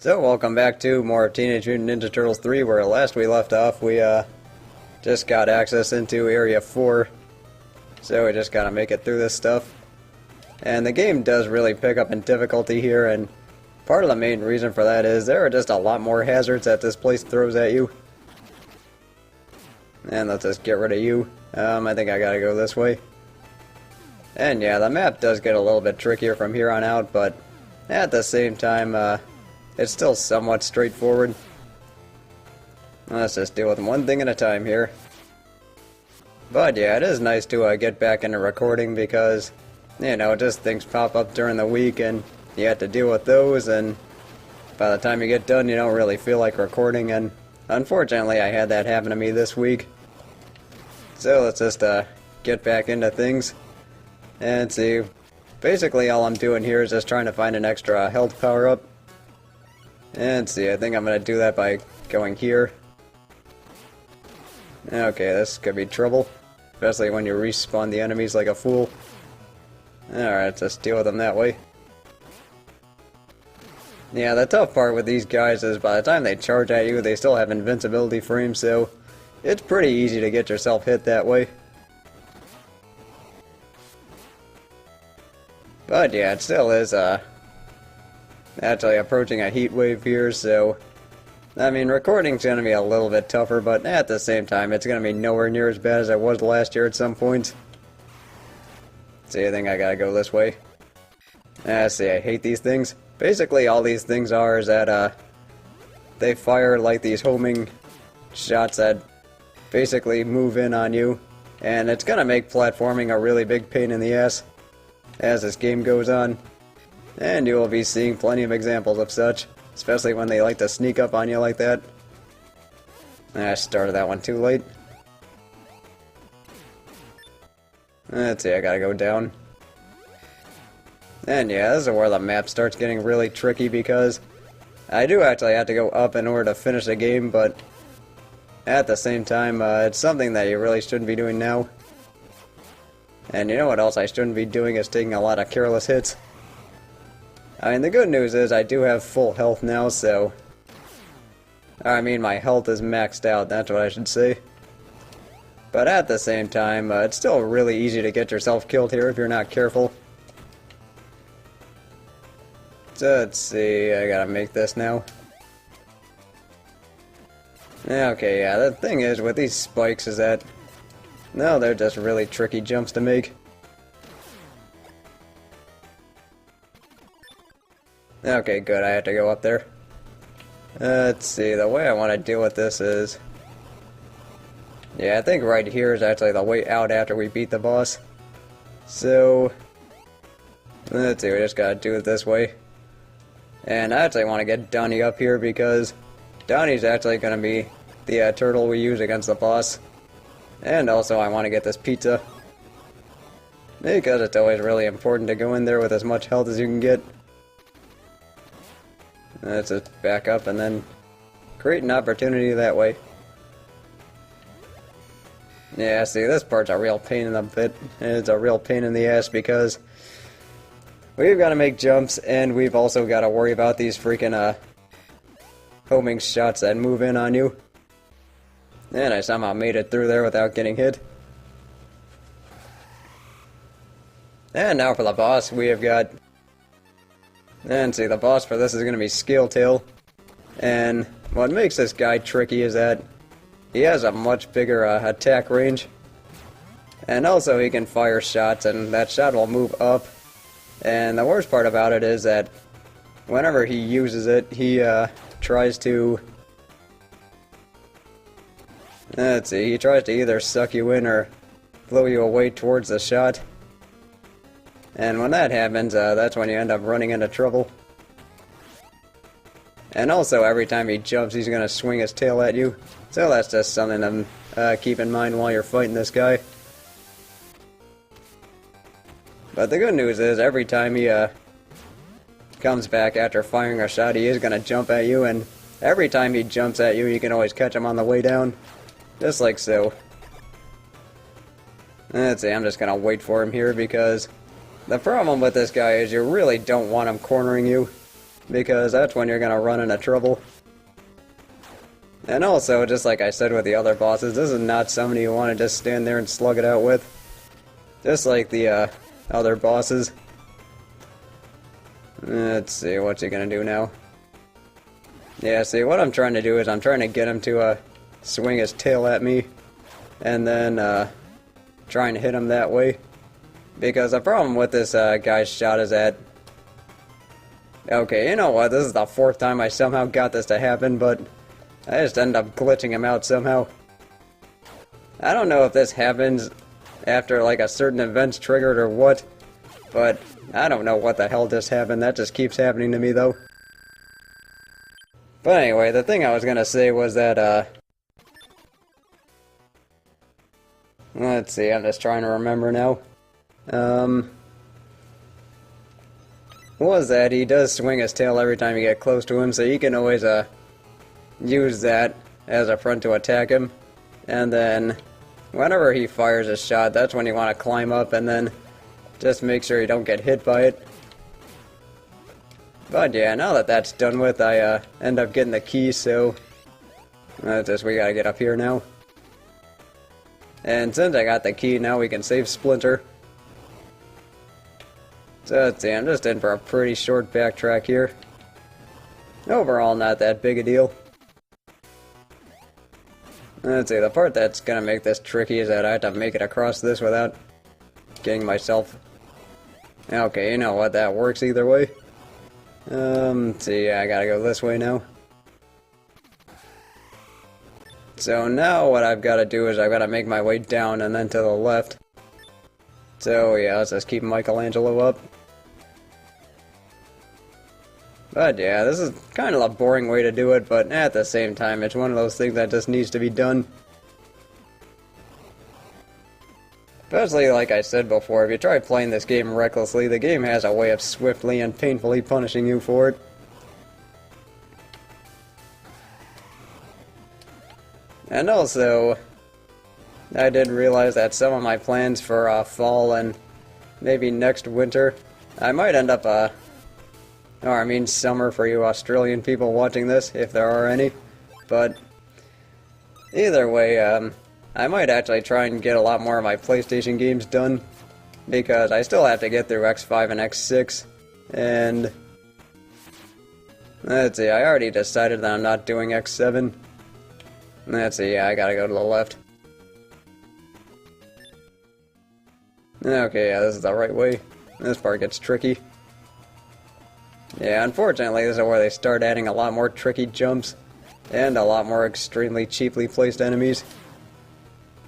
So, welcome back to more Teenage Mutant Ninja Turtles 3, where last we left off, we just got access into Area 4. So we just gotta make it through this stuff. And the game does really pick up in difficulty here, and part of the main reason for that is there are just a lot more hazards that this place throws at you. And let's just get rid of you. I think I gotta go this way. And yeah, the map does get a little bit trickier from here on out, but at the same time, it's still somewhat straightforward. Let's just deal with one thing at a time here. But yeah, it is nice to get back into recording because, you know, just things pop up during the week and you have to deal with those, and by the time you get done you don't really feel like recording, and unfortunately I had that happen to me this week. So let's just get back into things and see. Basically all I'm doing here is just trying to find an extra health power up. And see, I think I'm going to do that by going here. Okay, this could be trouble. Especially when you respawn the enemies like a fool. Alright, let's deal with them that way. Yeah, the tough part with these guys is by the time they charge at you, they still have invincibility frames, so it's pretty easy to get yourself hit that way. But yeah, it still is, actually approaching a heat wave here, so I mean, recording's gonna be a little bit tougher, but at the same time, it's gonna be nowhere near as bad as it was last year at some point. See, I think I gotta go this way. See, I hate these things. Basically, all these things are is that, they fire like these homing shots that basically move in on you, and it's gonna make platforming a really big pain in the ass as this game goes on. And you will be seeing plenty of examples of such, especially when they like to sneak up on you like that. I started that one too late. Let's see, I gotta go down. And yeah, this is where the map starts getting really tricky because I do actually have to go up in order to finish the game, but at the same time, it's something that you really shouldn't be doing now. And you know what else I shouldn't be doing is taking a lot of careless hits. I mean, the good news is I do have full health now, so I mean, my health is maxed out, that's what I should say. But at the same time, it's still really easy to get yourself killed here if you're not careful. So let's see, I gotta make this now. Okay, yeah, the thing is with these spikes is that, no, they're just really tricky jumps to make. Okay, good, I have to go up there. Let's see, the way I want to deal with this is... yeah, I think right here is actually the way out after we beat the boss. So... let's see, we just gotta do it this way. And I actually want to get Donnie up here because Donnie's actually gonna be the turtle we use against the boss. And also I want to get this pizza. Because it's always really important to go in there with as much health as you can get. Let's just back up and then create an opportunity that way. Yeah, see, this part's a real pain in the bit. It's a real pain in the ass because we've got to make jumps and we've also got to worry about these freaking homing shots that move in on you. And I somehow made it through there without getting hit. And now for the boss, we have got... and see, the boss for this is going to be Scale Tail. And what makes this guy tricky is that he has a much bigger attack range. And also he can fire shots, and that shot will move up. And the worst part about it is that whenever he uses it, he tries to... let's see, he tries to either suck you in or blow you away towards the shot. And when that happens, that's when you end up running into trouble. And also, every time he jumps, he's going to swing his tail at you. So that's just something to keep in mind while you're fighting this guy. But the good news is, every time he comes back after firing a shot, he is going to jump at you. And every time he jumps at you, you can always catch him on the way down. Just like so. Let's see, I'm just going to wait for him here because... the problem with this guy is you really don't want him cornering you. because that's when you're gonna run into trouble. And also, just like I said with the other bosses, this is not somebody you want to just stand there and slug it out with. Just like the other bosses. Let's see, what's he gonna do now? Yeah, see, what I'm trying to do is I'm trying to get him to swing his tail at me, and then trying to hit him that way. Because the problem with this guy's shot is that... Okay, you know what, this is the 4th time I somehow got this to happen, but I just end up glitching him out somehow. I don't know if this happens after like a certain event's triggered or what, but I don't know what the hell just happened. That just keeps happening to me though. But anyway, the thing I was gonna say was that let's see, I'm just trying to remember now. What was that? He does swing his tail every time you get close to him, so you can always use that as a front to attack him. And then whenever he fires a shot, that's when you want to climb up and then just make sure you don't get hit by it. But yeah, now that that's done with, I end up getting the key, so that's just, we gotta get up here now. And since I got the key, now we can save Splinter. So let's see, I'm just in for a pretty short backtrack here. Overall, not that big a deal. Let's see, the part that's gonna make this tricky is that I have to make it across this without getting myself... Okay, you know what, that works either way. Let's see, I gotta go this way now. So now what I've gotta do is I've gotta make my way down and then to the left. So yeah, let's just keep Michelangelo up. But yeah, this is kind of a boring way to do it, but at the same time, it's one of those things that just needs to be done. Especially, like I said before, if you try playing this game recklessly, the game has a way of swiftly and painfully punishing you for it. And also, I did realize that some of my plans for fall and maybe next winter, I might end up, or I mean summer for you Australian people watching this, if there are any. But either way, I might actually try and get a lot more of my PlayStation games done, because I still have to get through X5 and X6, and let's see, I already decided that I'm not doing X7. Let's see, yeah, I gotta go to the left. Okay, yeah, this is the right way. This part gets tricky. Yeah, unfortunately, this is where they start adding a lot more tricky jumps, and a lot more extremely cheaply placed enemies.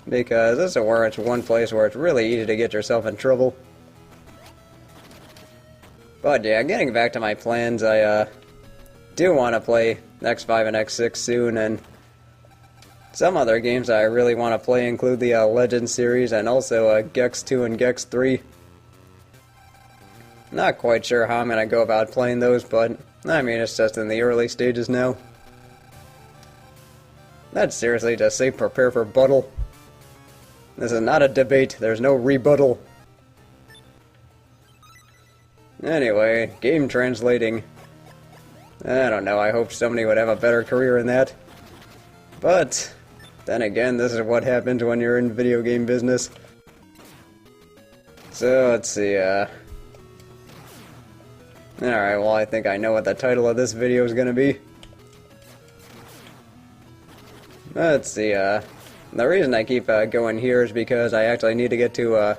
Because this is where it's one place where it's really easy to get yourself in trouble. But yeah, getting back to my plans, I do want to play X5 and X6 soon, and some other games I really want to play include the Legends series and also Gex 2 and Gex 3. Not quite sure how I'm going to go about playing those, but I mean, it's just in the early stages now. That's seriously just say prepare for buttle. This is not a debate, there's no rebuttal. Anyway, game translating. I don't know, I hope somebody would have a better career in that. But then again, this is what happens when you're in video game business. So, let's see, alright, well, I think I know what the title of this video is gonna be. Let's see, the reason I keep going here is because I actually need to get to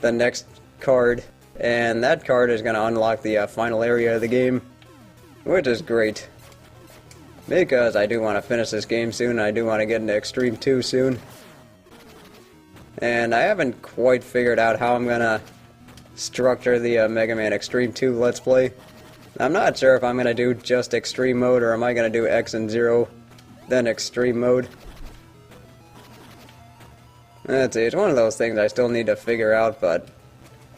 the next card, and that card is gonna unlock the final area of the game, which is great. Because I do want to finish this game soon, and I do want to get into Extreme 2 soon. And I haven't quite figured out how I'm gonna structure the Mega Man Extreme 2 Let's Play. I'm not sure if I'm gonna do just Extreme Mode, or am I gonna do X and 0, then Extreme Mode. Let's see, it's one of those things I still need to figure out, but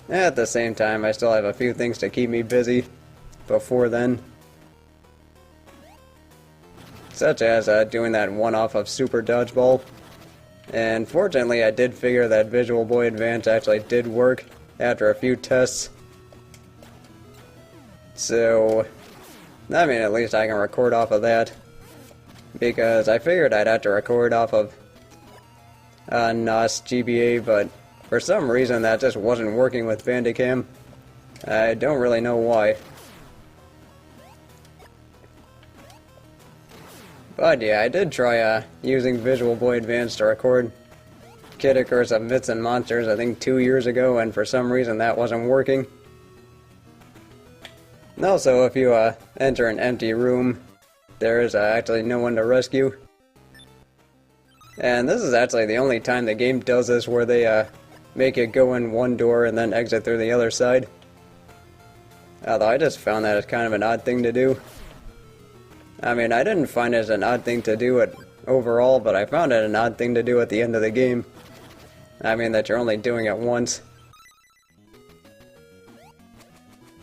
at the same time, I still have a few things to keep me busy before then. Such as doing that one-off of Super Dodgeball. And fortunately, I did figure that Visual Boy Advance actually did work after a few tests. So, I mean, at least I can record off of that. Because I figured I'd have to record off of NOS GBA, but for some reason that just wasn't working with Bandicam. I don't really know why. But yeah, I did try using Visual Boy Advance to record Kid Icarus of Myths and Monsters, I think 2 years ago, and for some reason that wasn't working. And also, if you enter an empty room, there is actually no one to rescue. And this is actually the only time the game does this where they make it go in one door and then exit through the other side. Although I just found that as kind of an odd thing to do. I mean, I didn't find it as an odd thing to do it overall, but I found it an odd thing to do at the end of the game. I mean, that you're only doing it once.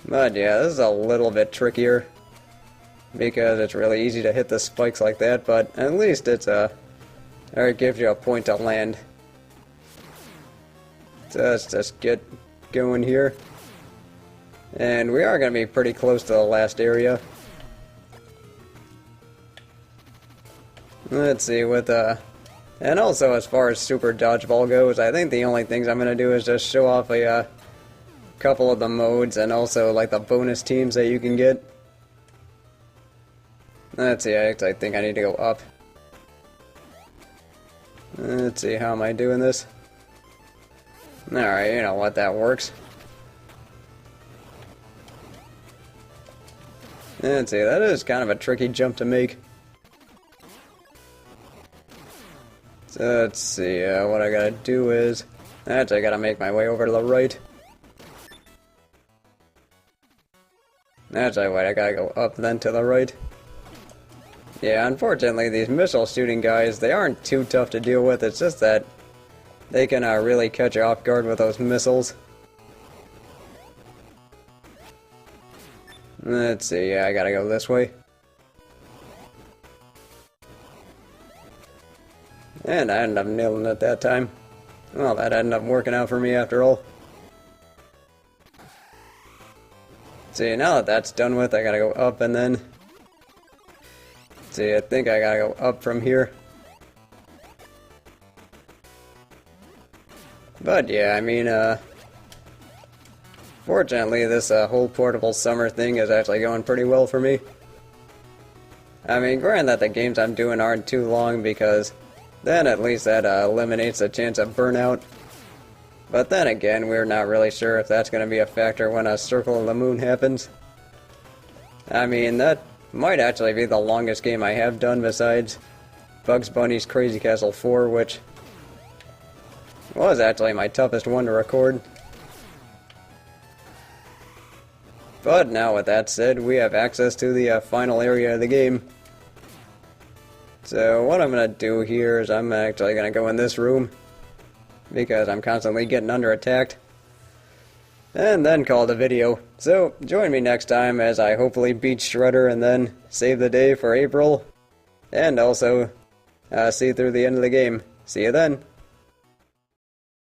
But yeah, this is a little bit trickier, because it's really easy to hit the spikes like that, but at least it's or it gives you a point to land. So let's just get going here. And we are going to be pretty close to the last area. Let's see, and also as far as Super Dodgeball goes, I think the only things I'm going to do is just show off a couple of the modes and also like the bonus teams that you can get. Let's see, I think I need to go up. Let's see, how am I doing this? Alright, you know what, that works. Let's see, that is kind of a tricky jump to make. So let's see, what I gotta do is, I gotta make my way over to the right. Wait, I gotta go up then to the right. Yeah, unfortunately these missile shooting guys, they aren't too tough to deal with, it's just that they can really catch you off guard with those missiles. Let's see, yeah, I gotta go this way. And I ended up nailing it that time. Well, that ended up working out for me after all. See, now that that's done with, I gotta go up and then... See, I think I gotta go up from here. But yeah, I mean, fortunately this whole portable summer thing is actually going pretty well for me. I mean, granted that the games I'm doing aren't too long, because then at least that eliminates the chance of burnout. But then again, we're not really sure if that's going to be a factor when a Circle of the Moon happens. I mean, that might actually be the longest game I have done besides Bugs Bunny's Crazy Castle 4, which was actually my toughest one to record. But now with that said, we have access to the final area of the game. So what I'm going to do here is I'm actually going to go in this room, because I'm constantly getting under attacked, and then call it a video. So join me next time as I hopefully beat Shredder and then save the day for April, and also see through the end of the game. See you then.